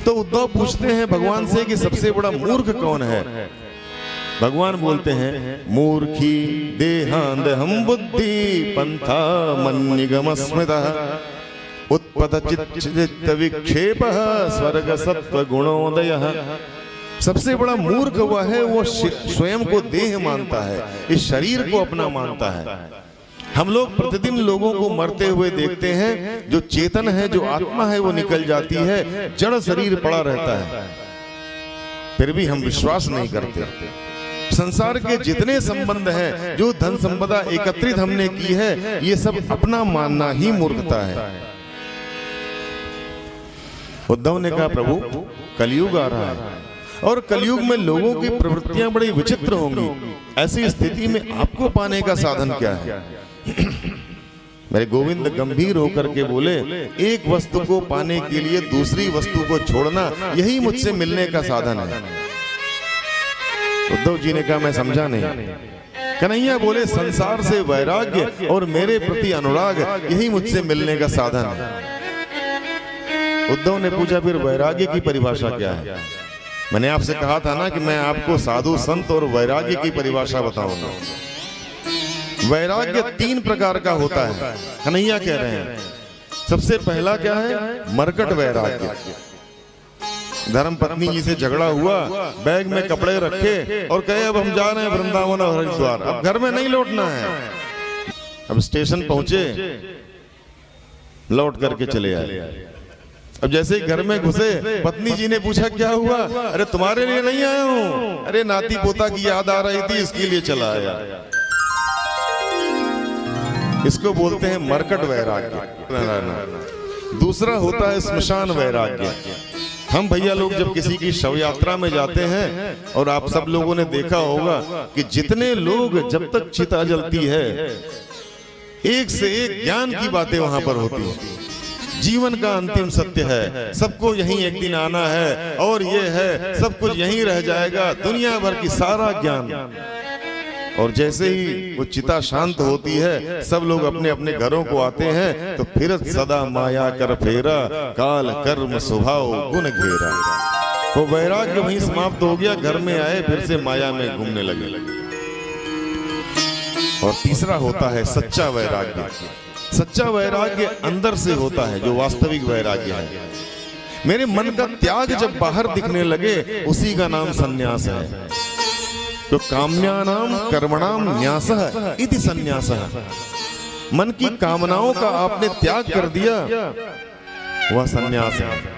तो उद्धव पूछते हैं भगवान से कि सबसे बड़ा मूर्ख कौन है। भगवान बोलते हैं मूर्खी देहांध हम बुद्धि पंथा मन निगम स्मृतः उत्पत चित्त विक्षेप स्वर्ग सत्व गुणोदय। सबसे बड़ा मूर्ख वह है वो स्वयं को देह मानता है, इस शरीर को अपना मानता है। हम लोग प्रतिदिन लोगों को मरते हुए देखते हैं, जो चेतन है, जो आत्मा है वो निकल जाती है, जड़ शरीर पड़ा रहता है, फिर भी हम विश्वास नहीं करते। संसार के जितने संबंध हैं, जो धन संपदा एकत्रित हमने की है, ये सब अपना मानना ही मूर्खता है। उद्धव ने कहा प्रभु कलयुग आ रहा है और कलयुग में लोगों की प्रवृत्तियां बड़ी विचित्र होंगी, ऐसी स्थिति में आपको पाने का साधन क्या है? मेरे गोविंद गंभीर होकर के बोले एक वस्तु को पाने के लिए दूसरी वस्तु को छोड़ना, यही मुझसे मिलने का साधन है। उद्धव जी ने कहा मैं समझा नहीं। कन्हैया बोले संसार से वैराग्य और मेरे प्रति अनुराग, यही मुझसे मिलने का साधन है। उद्धव ने पूछा फिर वैराग्य की परिभाषा क्या है? मैंने आपसे कहा था ना कि मैं आपको साधु संत और वैराग्य की परिभाषा बताऊंगा। वैराग्य 3 प्रकार का होता है, कन्हैया कह रहे हैं। सबसे पहला क्या है? मरकट वैराग्य। धर्म पत्नी जी से झगड़ा हुआ, बैग में कपड़े रखे और कहे अब हम जा रहे हैं वृंदावन और हरिद्वार, अब घर में नहीं लौटना है। अब स्टेशन पहुंचे, लौट करके चले आए। अब जैसे ही घर में घुसे, पत्नी जी ने पूछा क्या हुआ? अरे तुम्हारे लिए नहीं आया हूं, अरे नाती पोता की याद आ रही थी इसके लिए चला आया। इसको बोलते हैं मरकट वैराग्य। दूसरा होता है स्मशान वैराग्य। हम भैया लोग जब किसी की शव यात्रा में जाते हैं, और आप सब लोगों ने देखा होगा कि जितने लोग जब तक चिता जलती है, एक से एक ज्ञान की बातें वहां पर होती है। जीवन का अंतिम सत्य है, सबको यहीं एक दिन आना है, और ये है सब कुछ यहीं रह जाएगा, दुनिया भर की सारा ज्ञान। और जैसे ही वो चिता शांत होती है, सब लोग अपने अपने घरों को आते हैं, तो फिर सदा माया कर फेरा, काल कर्म स्वभाव गुण घेरा। वो वैराग्य वहीं समाप्त हो गया, घर में आए फिर से माया में घूमने लगे। और तीसरा होता है सच्चा वैराग्य। सच्चा वैराग्य अंदर से होता है, जो वास्तविक वैराग्य है। मेरे मन का त्याग जब बाहर दिखने लगे, उसी का नाम संन्यास है। तो काम्यानाम कर्मणाम न्यासः इति संन्यासः। मन की कामनाओं का आपने त्याग कर दिया, वह संन्यास है।